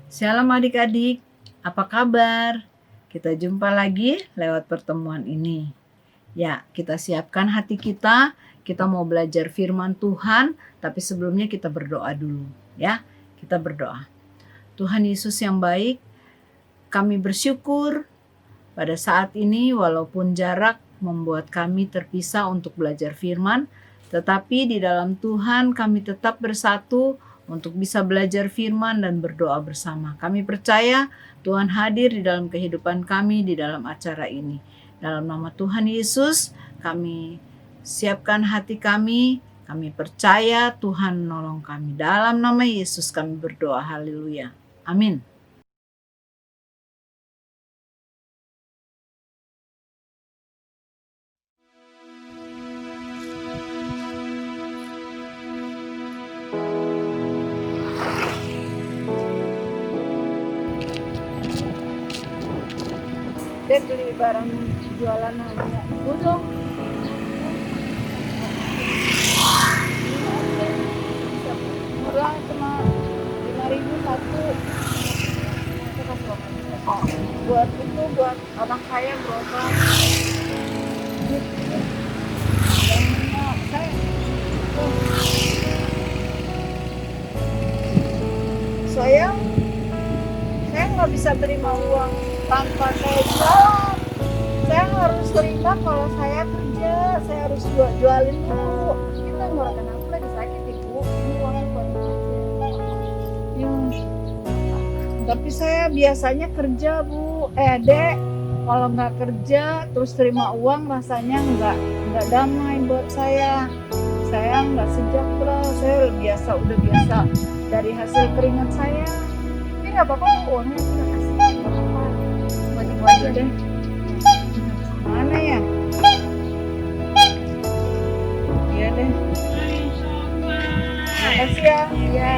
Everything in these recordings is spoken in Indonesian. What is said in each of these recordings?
Shalom adik-adik, apa kabar? Kita jumpa lagi lewat pertemuan ini. Ya, kita siapkan hati kita mau belajar firman Tuhan, tapi sebelumnya kita berdoa dulu. Ya, kita berdoa. Tuhan Yesus yang baik, kami bersyukur pada saat ini walaupun jarak membuat kami terpisah untuk belajar firman, tetapi di dalam Tuhan kami tetap bersatu untuk bisa belajar firman dan berdoa bersama. Kami percaya Tuhan hadir di dalam kehidupan kami di dalam acara ini. Dalam nama Tuhan Yesus, kami siapkan hati kami percaya Tuhan menolong kami. Dalam nama Yesus kami berdoa, haleluya. Amin. Dia beli barang jualan namanya ibu dong. Murah cuma 5.000 satu. Buat itu buat anak saya berobat. Saya nggak bisa terima uang tanpa saya jualan. Saya harus terima kalau saya kerja, saya harus jualin dulu. Kita ngurangin aku lagi sakit ibu, ini uangnya buat aja. Tapi saya biasanya kerja bu, Dek. Kalau nggak kerja terus terima uang rasanya nggak damai buat saya. Saya nggak sejahtera, saya udah biasa dari hasil keringat saya. Ini nggak apa-apa uangnya kita kasih, nggak apa-apa. Buat aja deh. Mana ya? Iya deh. Makasih ya. Iya.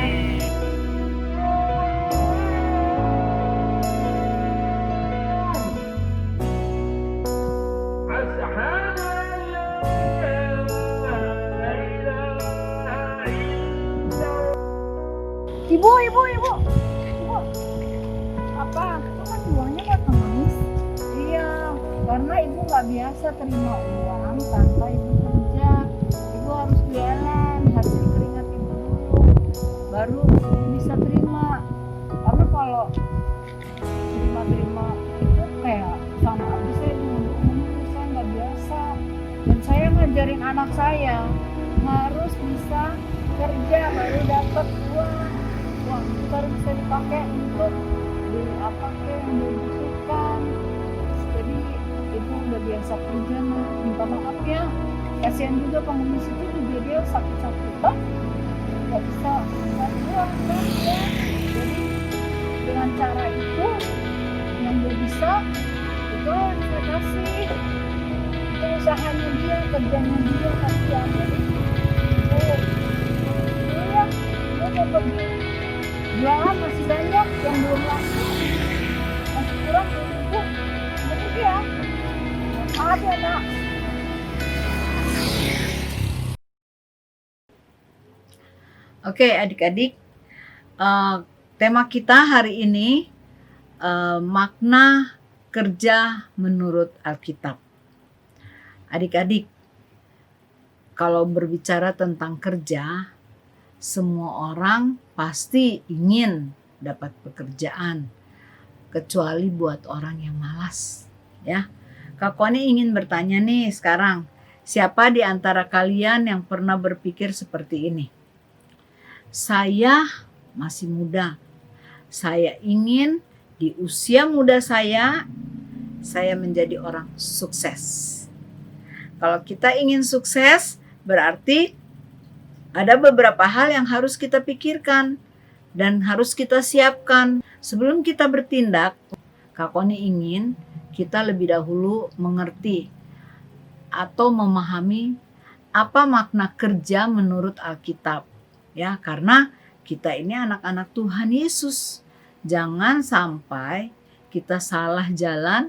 Ibu. Apa? Itu kan uangnya buat pengemis. Iya, karena ibu nggak biasa terima uang tanpa ibu kerja. Ibu harus jualan hasil keringat ibu dulu, baru bisa terima. Karena kalau terima itu kayak sama aja saya menunggu, saya nggak biasa. Dan saya ngajarin anak saya harus bisa kerja baru dapat uang baru bisa dipakai untuk beli apa yang dibutuhkan. Jadi ibu udah biasa kerja, minta maaf ya, kasihan juga pengemis itu juga dia sakit-sakitan nggak bisa ngasih uang kan ya. Jadi dengan cara itu yang dia bisa itu yang saya kasih, itu usahanya dia, kerjanya dia, kasihan. Jadi itu ya dia mau pergi jualan masih banyak yang belum laku, masih kurang ibu. Jadi ya maaf ya nak. Oke adik-adik, tema kita hari ini makna kerja menurut Alkitab. Adik-adik, kalau berbicara tentang kerja, semua orang pasti ingin dapat pekerjaan, kecuali buat orang yang malas, ya. Kak Koni ingin bertanya nih sekarang, siapa di antara kalian yang pernah berpikir seperti ini? Saya masih muda, saya ingin di usia muda saya menjadi orang sukses. Kalau kita ingin sukses, berarti ada beberapa hal yang harus kita pikirkan dan harus kita siapkan. Sebelum kita bertindak, Kak Koni ingin kita lebih dahulu mengerti atau memahami apa makna kerja menurut Alkitab. Ya, karena kita ini anak-anak Tuhan Yesus. Jangan sampai kita salah jalan,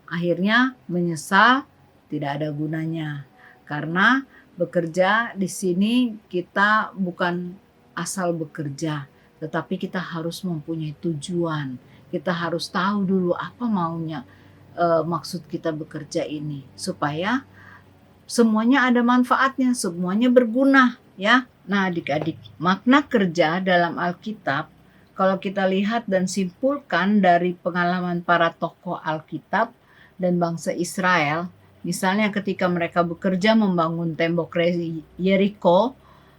akhirnya menyesal, tidak ada gunanya. Karena bekerja di sini kita bukan asal bekerja, tetapi kita harus mempunyai tujuan. Kita harus tahu dulu apa maunya, maksud kita bekerja ini, supaya semuanya ada manfaatnya, semuanya berguna ya. Nah adik-adik, makna kerja dalam Alkitab, kalau kita lihat dan simpulkan dari pengalaman para tokoh Alkitab dan bangsa Israel, misalnya ketika mereka bekerja membangun tembok Yeriko,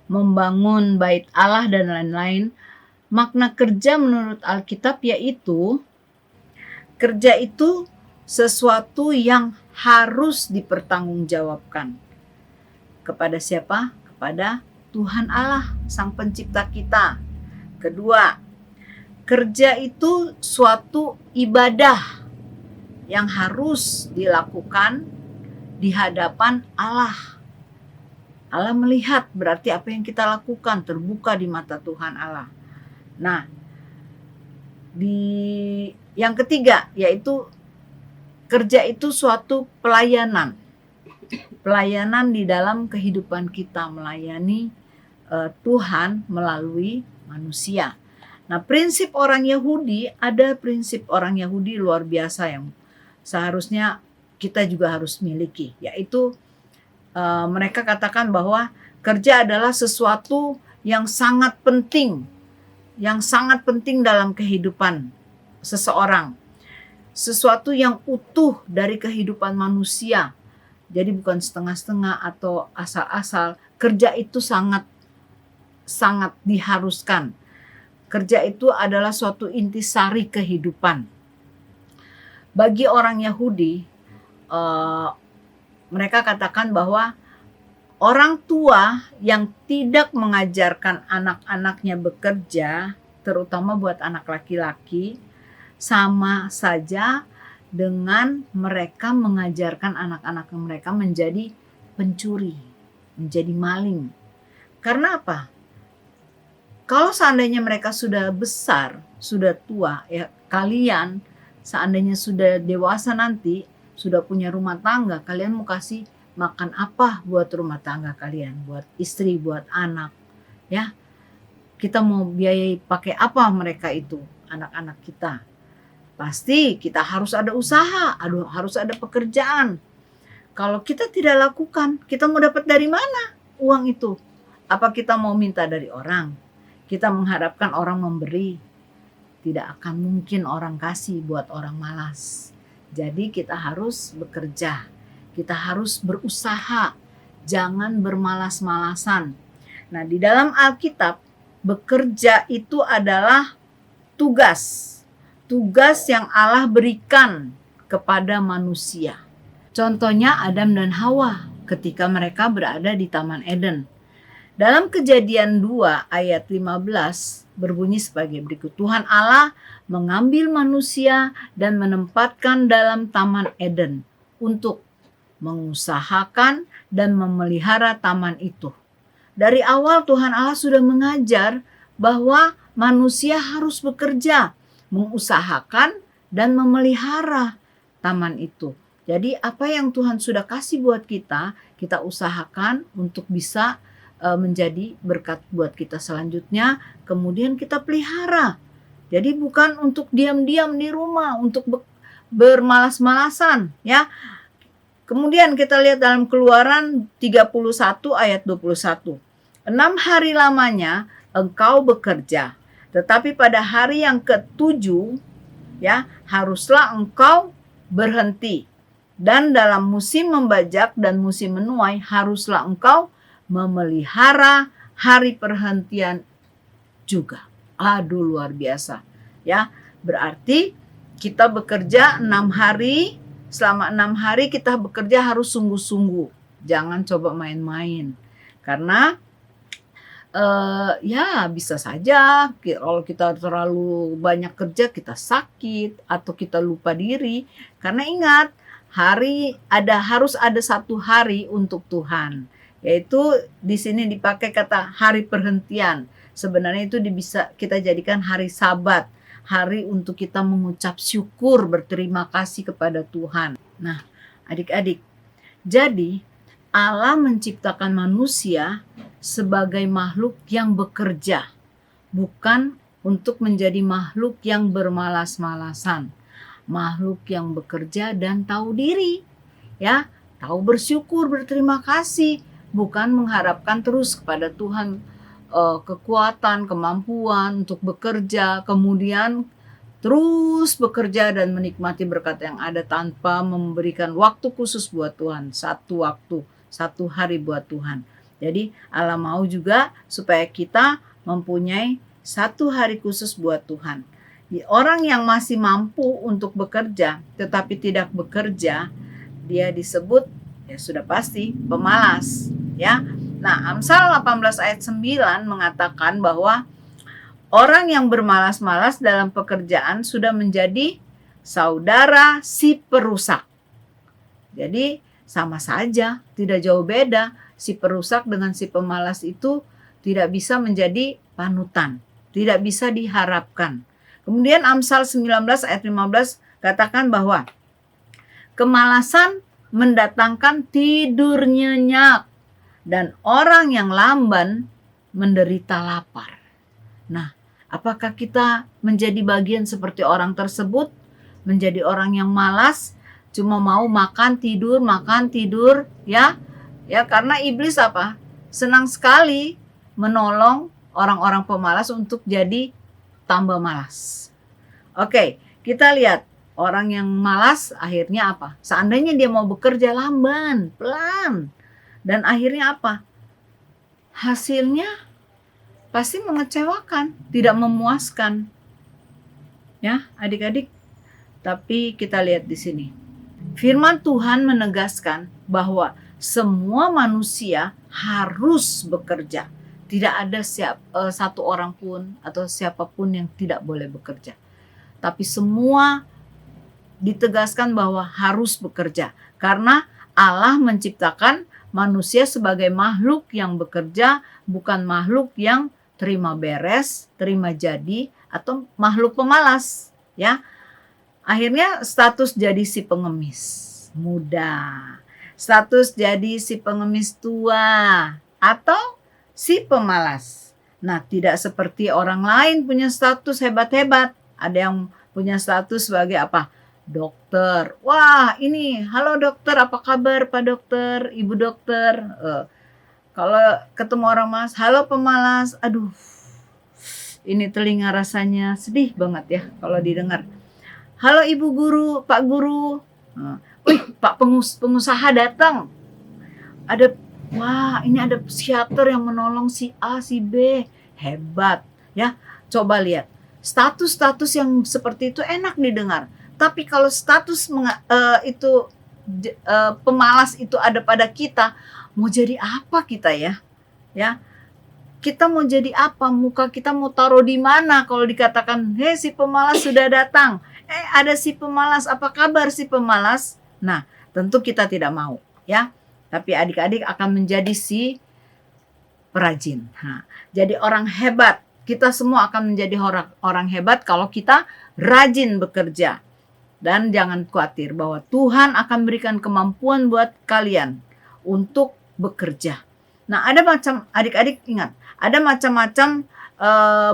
membangun bait Allah dan lain-lain, makna kerja menurut Alkitab yaitu kerja itu sesuatu yang harus dipertanggungjawabkan. Kepada siapa? Kepada Tuhan Allah, Sang Pencipta kita. Kedua, kerja itu suatu ibadah yang harus dilakukan di hadapan Allah. Allah melihat, berarti apa yang kita lakukan terbuka di mata Tuhan Allah. Nah, yang ketiga yaitu kerja itu suatu pelayanan. Pelayanan di dalam kehidupan kita, melayani Tuhan melalui manusia. Nah, prinsip orang Yahudi, ada prinsip orang Yahudi luar biasa yang seharusnya kita juga harus miliki, yaitu mereka katakan bahwa kerja adalah sesuatu yang sangat penting dalam kehidupan seseorang, sesuatu yang utuh dari kehidupan manusia. Jadi bukan setengah-setengah atau asal-asal. Kerja itu sangat diharuskan. Kerja itu adalah suatu intisari kehidupan. Bagi orang Yahudi, mereka katakan bahwa orang tua yang tidak mengajarkan anak-anaknya bekerja, terutama buat anak laki-laki, sama saja dengan mereka mengajarkan anak-anak mereka menjadi pencuri, menjadi maling. Karena apa? Kalau seandainya mereka sudah besar, sudah tua, ya kalian seandainya sudah dewasa nanti, sudah punya rumah tangga, kalian mau kasih makan apa buat rumah tangga kalian, buat istri, buat anak, ya. Kita mau biayai pakai apa mereka itu, anak-anak kita. Pasti kita harus ada usaha, harus ada pekerjaan. Kalau kita tidak lakukan, kita mau dapat dari mana uang itu? Apa kita mau minta dari orang? Kita mengharapkan orang memberi. Tidak akan mungkin orang kasih buat orang malas. Jadi kita harus bekerja. Kita harus berusaha. Jangan bermalas-malasan. Nah, di dalam Alkitab, bekerja itu adalah tugas. Tugas yang Allah berikan kepada manusia. Contohnya Adam dan Hawa ketika mereka berada di Taman Eden. Dalam Kejadian 2 ayat 15 berbunyi sebagai berikut. Tuhan Allah mengambil manusia dan menempatkan dalam Taman Eden untuk mengusahakan dan memelihara taman itu. Dari awal Tuhan Allah sudah mengajar bahwa manusia harus bekerja, mengusahakan dan memelihara taman itu. Jadi apa yang Tuhan sudah kasih buat kita, kita usahakan untuk bisa menjadi berkat buat kita selanjutnya, kemudian kita pelihara. Jadi bukan untuk diam-diam di rumah, untuk bermalas-malasan, ya. Kemudian kita lihat dalam Keluaran 31 ayat 21. 6 hari lamanya engkau bekerja, tetapi pada hari yang ke-7, ya, haruslah engkau berhenti. Dan dalam musim membajak dan musim menuai haruslah engkau memelihara hari perhentian juga. Aduh, luar biasa. Ya, berarti kita bekerja 6 hari. Selama 6 hari kita bekerja harus sungguh-sungguh. Jangan coba main-main. Karena ya bisa saja kalau kita terlalu banyak kerja kita sakit atau kita lupa diri. Karena ingat, harus ada satu hari untuk Tuhan. Yaitu di sini dipakai kata hari perhentian. Sebenarnya itu bisa kita jadikan hari Sabat, hari untuk kita mengucap syukur, berterima kasih kepada Tuhan. Nah, adik-adik, jadi Allah menciptakan manusia sebagai makhluk yang bekerja, bukan untuk menjadi makhluk yang bermalas-malasan, makhluk yang bekerja dan tahu diri, ya, tahu bersyukur, berterima kasih, bukan mengharapkan terus kepada Tuhan kekuatan, kemampuan untuk bekerja, kemudian terus bekerja dan menikmati berkat yang ada tanpa memberikan waktu khusus buat Tuhan, satu waktu, satu hari buat Tuhan. Jadi Allah mau juga supaya kita mempunyai satu hari khusus buat Tuhan. Orang yang masih mampu untuk bekerja tetapi tidak bekerja, dia disebut ya sudah pasti pemalas, ya. Nah, Amsal 18 ayat 9 mengatakan bahwa orang yang bermalas-malas dalam pekerjaan sudah menjadi saudara si perusak. Jadi sama saja, tidak jauh beda. Si perusak dengan si pemalas itu tidak bisa menjadi panutan, tidak bisa diharapkan. Kemudian Amsal 19 ayat 15 katakan bahwa kemalasan mendatangkan tidur nyenyak dan orang yang lamban menderita lapar. Nah, apakah kita menjadi bagian seperti orang tersebut? Menjadi orang yang malas, cuma mau makan tidur, ya. Ya, karena iblis apa? Senang sekali menolong orang-orang pemalas untuk jadi tambah malas. Oke, kita lihat orang yang malas akhirnya apa? Seandainya dia mau bekerja lamban, pelan. Dan akhirnya apa? Hasilnya pasti mengecewakan, tidak memuaskan. Ya, adik-adik. Tapi kita lihat di sini. Firman Tuhan menegaskan bahwa semua manusia harus bekerja. Tidak ada satu orang pun atau siapapun yang tidak boleh bekerja. Tapi semua ditegaskan bahwa harus bekerja. Karena Allah menciptakan manusia sebagai makhluk yang bekerja, bukan makhluk yang terima beres, terima jadi, atau makhluk pemalas, ya. Akhirnya status jadi si pengemis muda, status jadi si pengemis tua, atau si pemalas. Nah, tidak seperti orang lain punya status hebat-hebat. Ada yang punya status sebagai apa? Dokter. Wah, ini halo dokter, apa kabar Pak Dokter, Ibu Dokter. Kalau ketemu orang malas, halo pemalas. Aduh, ini telinga rasanya sedih banget ya kalau didengar. Halo Ibu Guru, Pak Guru. Wih, Pak pengusaha datang. Wah, ini ada psikiater yang menolong si A, si B. Hebat, ya. Coba lihat. Status-status yang seperti itu enak didengar. Tapi kalau status pemalas itu ada pada kita, mau jadi apa kita ya? Ya, kita mau jadi apa? Muka kita mau taruh di mana kalau dikatakan, hei si pemalas sudah datang. Ada si pemalas, apa kabar si pemalas? Nah, tentu kita tidak mau, ya. Tapi adik-adik akan menjadi si perajin. Nah, jadi orang hebat. Kita semua akan menjadi orang hebat kalau kita rajin bekerja. Dan jangan khawatir bahwa Tuhan akan berikan kemampuan buat kalian untuk bekerja. Nah, adik-adik ingat, ada macam-macam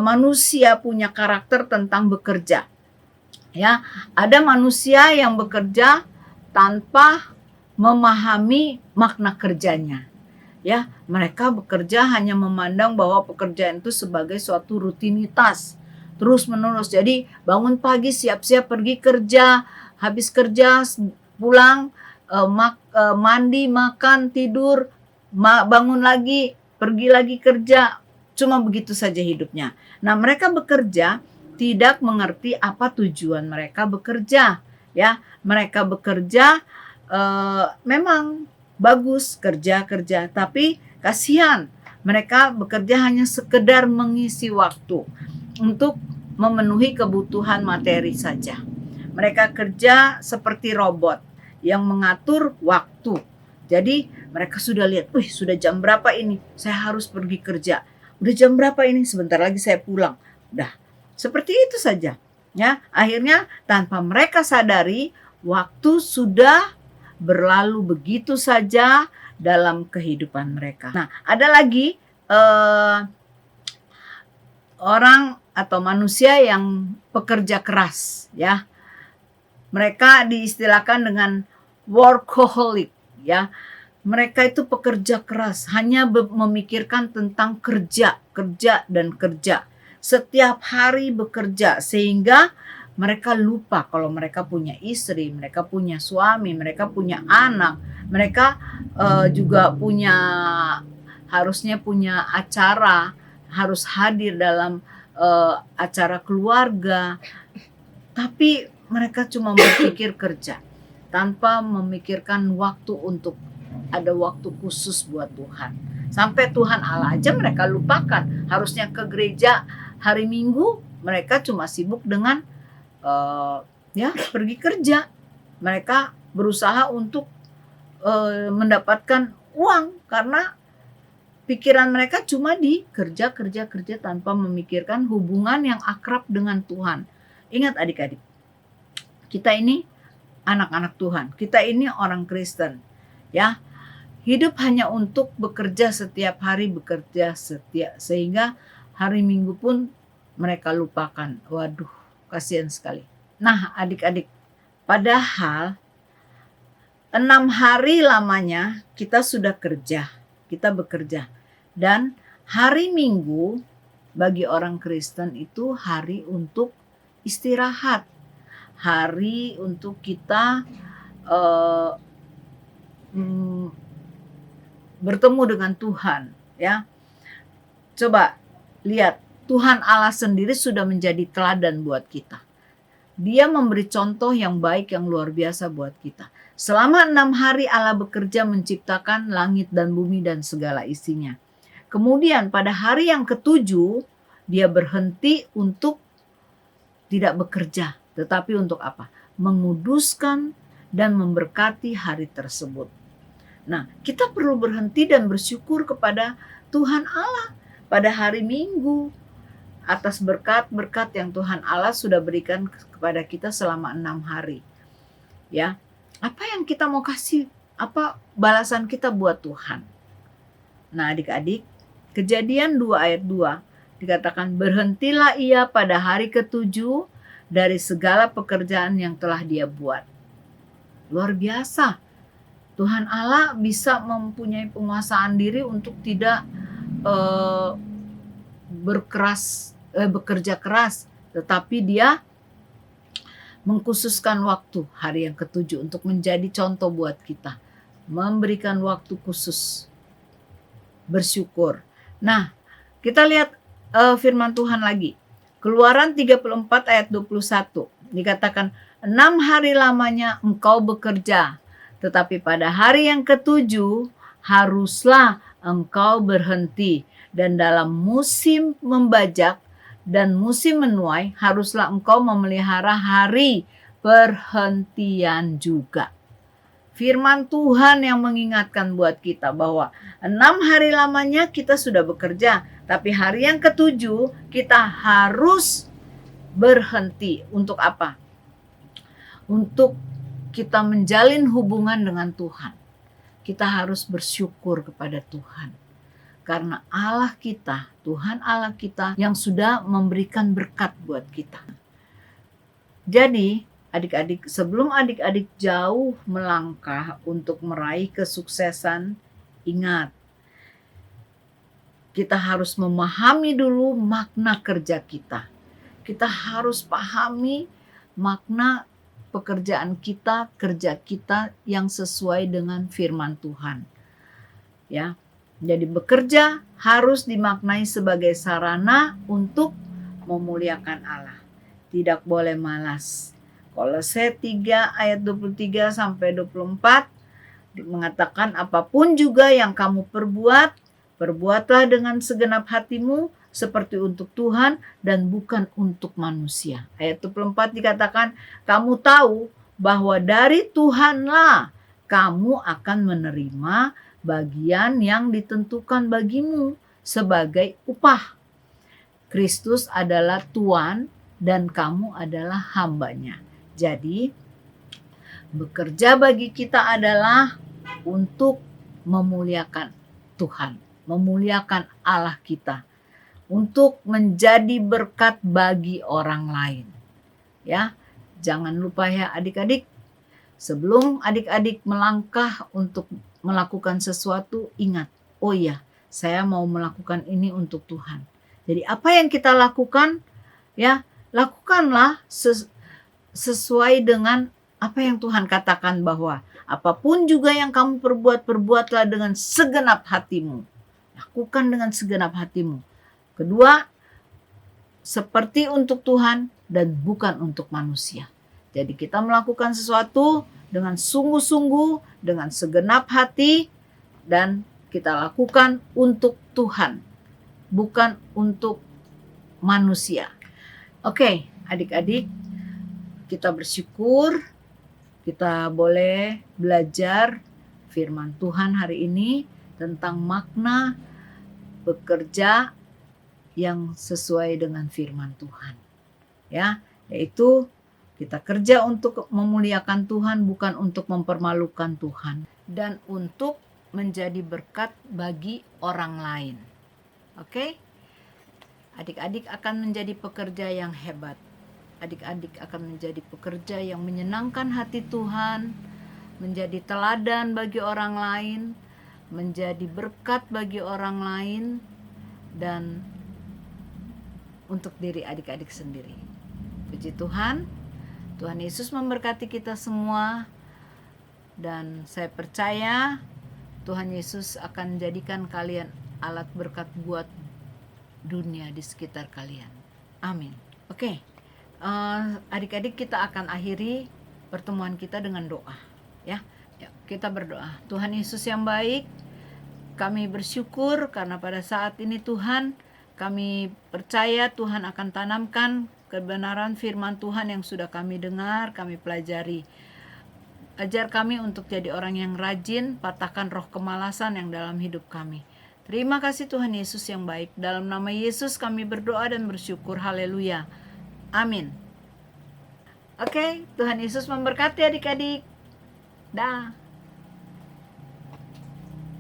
manusia punya karakter tentang bekerja. Ya, ada manusia yang bekerja tanpa memahami makna kerjanya. Ya, mereka bekerja hanya memandang bahwa pekerjaan itu sebagai suatu rutinitas terus menerus. Jadi bangun pagi siap-siap pergi kerja, habis kerja pulang, mandi, makan, tidur, bangun lagi, pergi lagi kerja. Cuma begitu saja hidupnya. Nah, mereka bekerja tidak mengerti apa tujuan mereka bekerja. Ya, mereka bekerja memang bagus kerja, tapi kasihan mereka bekerja hanya sekedar mengisi waktu untuk memenuhi kebutuhan materi saja. Mereka kerja seperti robot yang mengatur waktu. Jadi mereka sudah lihat, sudah jam berapa ini, saya harus pergi kerja. Udah jam berapa ini, sebentar lagi saya pulang. Udah, seperti itu saja. Ya, akhirnya tanpa mereka sadari, waktu sudah berlalu begitu saja dalam kehidupan mereka. Nah, ada lagi orang atau manusia yang pekerja keras, ya. Mereka diistilahkan dengan workaholic, ya. Mereka itu pekerja keras, hanya memikirkan tentang kerja, kerja, dan kerja. Setiap hari bekerja, sehingga mereka lupa kalau mereka punya istri, mereka punya suami, mereka punya anak, mereka juga harusnya punya acara, harus hadir dalam acara keluarga. Tapi mereka cuma berpikir kerja, tanpa memikirkan waktu untuk ada waktu khusus buat Tuhan. Sampai Tuhan Allah aja mereka lupakan. Harusnya ke gereja hari Minggu, mereka cuma sibuk dengan pergi kerja. Mereka berusaha untuk mendapatkan uang, karena pikiran mereka cuma di kerja tanpa memikirkan hubungan yang akrab dengan Tuhan. Ingat adik-adik, kita ini anak-anak Tuhan, kita ini orang Kristen, ya. Hidup hanya untuk bekerja setiap hari, sehingga hari Minggu pun mereka lupakan. Waduh, kasihan sekali. Nah, adik-adik, padahal 6 hari lamanya kita sudah kerja, kita bekerja. Dan hari Minggu bagi orang Kristen itu hari untuk istirahat, hari untuk kita bertemu dengan Tuhan, ya. Coba lihat, Tuhan Allah sendiri sudah menjadi teladan buat kita. Dia memberi contoh yang baik, yang luar biasa buat kita. Selama 6 hari Allah bekerja menciptakan langit dan bumi dan segala isinya. Kemudian pada hari yang ke-7, dia berhenti untuk tidak bekerja. Tetapi untuk apa? Menguduskan dan memberkati hari tersebut. Nah, kita perlu berhenti dan bersyukur kepada Tuhan Allah pada hari Minggu atas berkat-berkat yang Tuhan Allah sudah berikan kepada kita selama 6 hari. Ya, apa yang kita mau kasih? Apa balasan kita buat Tuhan? Nah, adik-adik, Kejadian 2 ayat 2 dikatakan, berhentilah ia pada hari ke-7 dari segala pekerjaan yang telah dia buat. Luar biasa. Tuhan Allah bisa mempunyai penguasaan diri untuk tidak bekerja keras, tetapi dia mengkhususkan waktu hari yang ke-7 untuk menjadi contoh buat kita, memberikan waktu khusus bersyukur. Nah, kita lihat firman Tuhan lagi. Keluaran 34 ayat 21 dikatakan, 6 hari lamanya engkau bekerja, tetapi pada hari yang ke-7 haruslah engkau berhenti, dan dalam musim membajak dan musim menuai haruslah engkau memelihara hari perhentian juga. Firman Tuhan yang mengingatkan buat kita bahwa 6 hari lamanya kita sudah bekerja, tapi hari yang ke-7 kita harus berhenti. Untuk apa? Untuk kita menjalin hubungan dengan Tuhan. Kita harus bersyukur kepada Tuhan. Karena Allah kita, Tuhan Allah kita yang sudah memberikan berkat buat kita. Jadi, adik-adik, sebelum adik-adik jauh melangkah untuk meraih kesuksesan, ingat, kita harus memahami dulu makna kerja kita. Kita harus pahami makna pekerjaan kita, kerja kita yang sesuai dengan firman Tuhan. Ya. Jadi bekerja harus dimaknai sebagai sarana untuk memuliakan Allah. Tidak boleh malas. Kolose 3 ayat 23 sampai 24 mengatakan, apapun juga yang kamu perbuat, perbuatlah dengan segenap hatimu seperti untuk Tuhan dan bukan untuk manusia. Ayat 24 dikatakan, kamu tahu bahwa dari Tuhanlah kamu akan menerima bagian yang ditentukan bagimu sebagai upah. Kristus adalah Tuhan dan kamu adalah hambanya. Jadi, bekerja bagi kita adalah untuk memuliakan Tuhan, memuliakan Allah kita, untuk menjadi berkat bagi orang lain. Ya, jangan lupa ya adik-adik, sebelum adik-adik melangkah untuk melakukan sesuatu, ingat, oh iya, saya mau melakukan ini untuk Tuhan. Jadi apa yang kita lakukan, ya, lakukanlah sesuai dengan apa yang Tuhan katakan, bahwa apapun juga yang kamu perbuat, perbuatlah dengan segenap hatimu. Lakukan dengan segenap hatimu. Kedua, seperti untuk Tuhan dan bukan untuk manusia. Jadi kita melakukan sesuatu dengan sungguh-sungguh, dengan segenap hati, dan kita lakukan untuk Tuhan, bukan untuk manusia. Oke, adik-adik, kita bersyukur kita boleh belajar firman Tuhan hari ini tentang makna bekerja yang sesuai dengan firman Tuhan. Ya, yaitu kita kerja untuk memuliakan Tuhan, bukan untuk mempermalukan Tuhan, dan untuk menjadi berkat bagi orang lain. Oke? Adik-adik akan menjadi pekerja yang hebat. Adik-adik akan menjadi pekerja yang menyenangkan hati Tuhan, menjadi teladan bagi orang lain, menjadi berkat bagi orang lain, dan untuk diri adik-adik sendiri. Puji Tuhan, Tuhan Yesus memberkati kita semua, dan saya percaya Tuhan Yesus akan jadikan kalian alat berkat buat dunia di sekitar kalian. Amin. Oke. Adik-adik, kita akan akhiri pertemuan kita dengan doa, ya. Kita berdoa. Tuhan Yesus yang baik, kami bersyukur karena pada saat ini Tuhan, kami percaya Tuhan akan tanamkan kebenaran firman Tuhan yang sudah kami dengar, kami pelajari. Ajar kami untuk jadi orang yang rajin, patahkan roh kemalasan yang dalam hidup kami. Terima kasih Tuhan Yesus yang baik. Dalam nama Yesus kami berdoa dan bersyukur. Haleluya. Amin. Oke, Tuhan Yesus memberkati adik-adik. Dah.